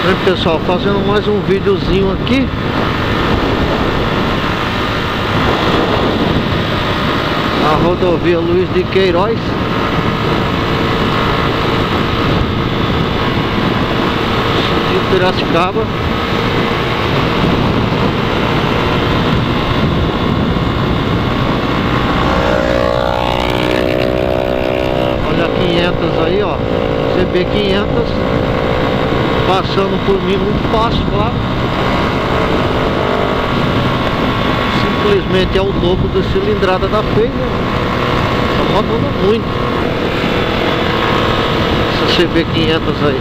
Bem, pessoal, fazendo mais um videozinho aqui. A rodovia Luiz de Queiroz. De Piracicaba. Olha a 500 aí, ó. CB 500. Passando por mim muito fácil, claro. Simplesmente é o dobro da cilindrada da Feia. Essa moto anda muito. Essa CB 500 aí.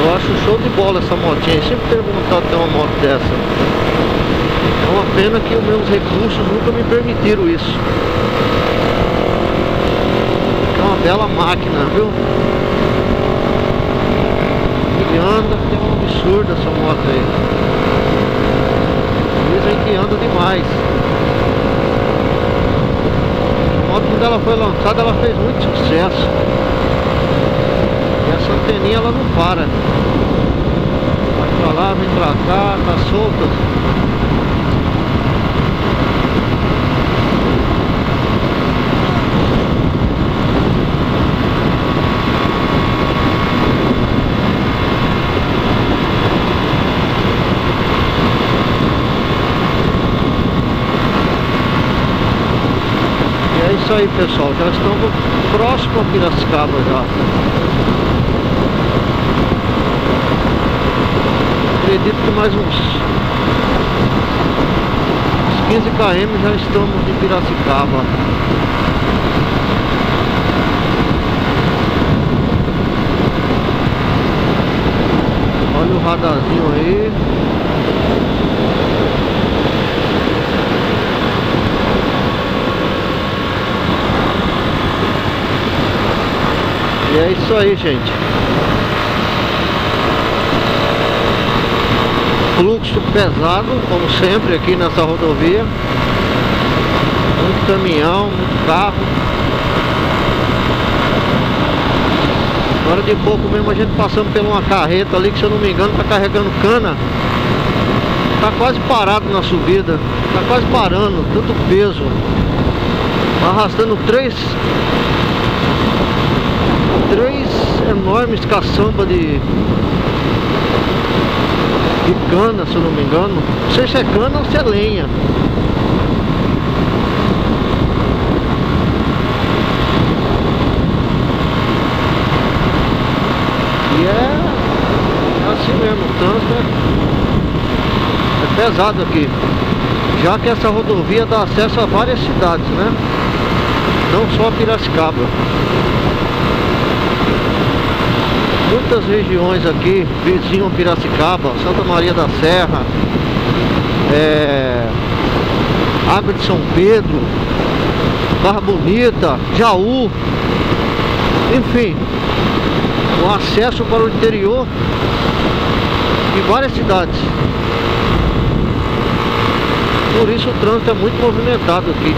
Eu acho show de bola essa motinha. Sempre tenho vontade de ter uma moto dessa. É uma pena que os meus recursos nunca me permitiram isso. É uma bela máquina, viu? Anda, que é um absurdo essa moto aí. Dizem que anda demais. A moto, quando ela foi lançada, ela fez muito sucesso. E essa anteninha ela não para. Vai pra lá, vem pra cá, tá solta. É isso aí, pessoal, já estamos próximo a Piracicaba já. Acredito que mais uns 15 km já estamos em Piracicaba. Olha o radarzinho aí. E é isso aí, gente. Fluxo pesado, como sempre, aqui nessa rodovia. Muito caminhão, muito carro. Agora de pouco mesmo a gente passando por uma carreta ali, que se eu não me engano tá carregando cana. Tá quase parado na subida. Tá quase parando, tanto peso. Tá arrastando três enormes caçamba de cana, se eu não me engano. Não sei se é cana ou se é lenha. E é assim mesmo, o trânsito é pesado aqui. Já que essa rodovia dá acesso a várias cidades, né? Não só a Piracicaba. Muitas regiões aqui, vizinho a Piracicaba, Santa Maria da Serra, Água de São Pedro, Barra Bonita, Jaú, enfim, o acesso para o interior de várias cidades. Por isso o trânsito é muito movimentado aqui.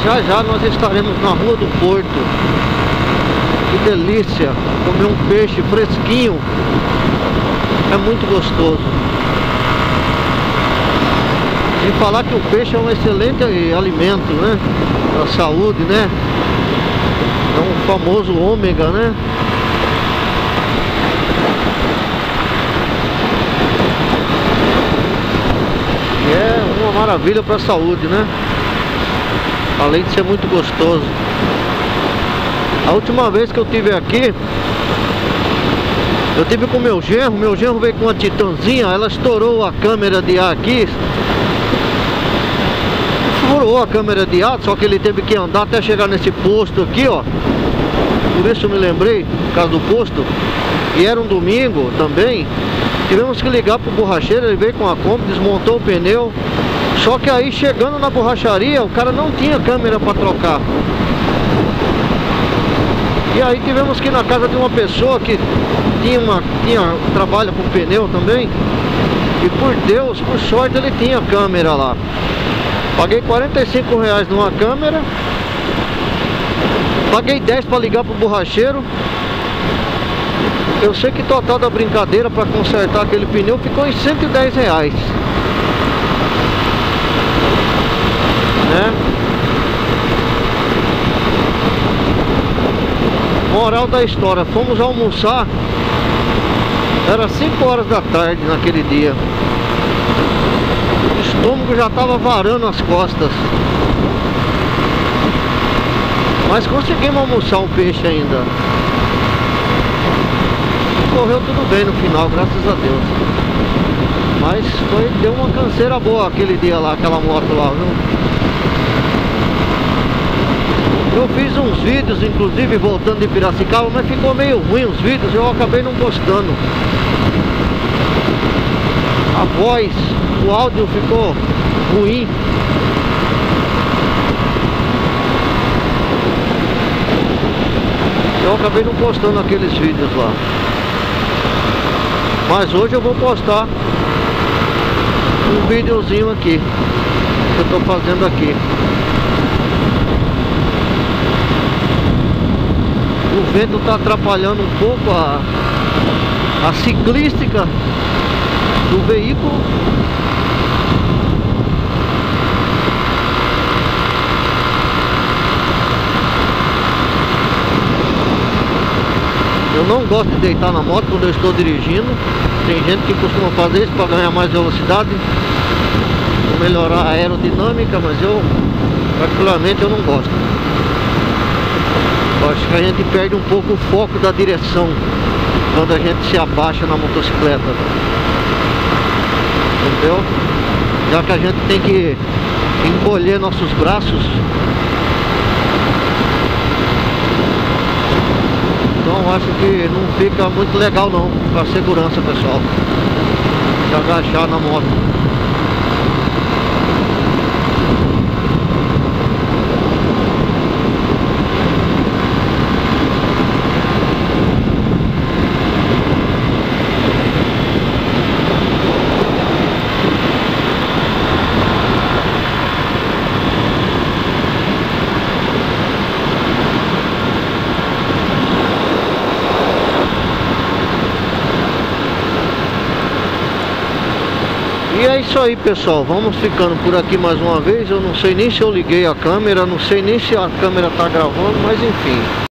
Mas já nós estaremos na Rua do Porto. Que delícia! Comer um peixe fresquinho é muito gostoso. E falar que o peixe é um excelente alimento, né? Para a saúde, né? É um famoso ômega, né? E é uma maravilha para a saúde, né? Além de ser muito gostoso. A última vez que eu tive aqui, eu tive com meu genro veio com uma Titanzinha, ela estourou a câmera de ar aqui. Furou a câmera de ar, só que ele teve que andar até chegar nesse posto aqui, ó. Por isso eu me lembrei, por causa do posto. E era um domingo também. Tivemos que ligar pro borracheiro, ele veio com a Kombi, desmontou o pneu. Só que aí chegando na borracharia, o cara não tinha câmera para trocar. E aí tivemos que ir na casa de uma pessoa que trabalha com pneu também. E por Deus, por sorte ele tinha câmera lá. Paguei R$45 numa câmera. Paguei 10 para ligar pro borracheiro. Eu sei que total da brincadeira para consertar aquele pneu ficou em R$110, né? Moral da história, fomos almoçar, era 5 horas da tarde naquele dia. O estômago já estava varando as costas, mas conseguimos almoçar um peixe ainda. Correu tudo bem no final, graças a Deus. Mas deu uma canseira boa aquele dia lá, aquela moto lá, viu? Eu fiz uns vídeos, inclusive, voltando de Piracicaba, mas ficou meio ruim os vídeos, eu acabei não postando. A voz, o áudio ficou ruim. Eu acabei não postando aqueles vídeos lá. Mas hoje eu vou postar um videozinho aqui que eu tô fazendo aqui. O vento tá atrapalhando um pouco a ciclística do veículo. Eu não gosto de deitar na moto quando eu estou dirigindo. Tem gente que costuma fazer isso para ganhar mais velocidade, melhorar a aerodinâmica, mas eu, particularmente, eu não gosto. Eu acho que a gente perde um pouco o foco da direção quando a gente se abaixa na motocicleta. Entendeu? Já que a gente tem que encolher nossos braços. Então acho que não fica muito legal não, para segurança, pessoal, de agachar na moto. E é isso aí, pessoal, vamos ficando por aqui mais uma vez. Eu não sei nem se eu liguei a câmera, não sei nem se a câmera tá gravando, mas enfim.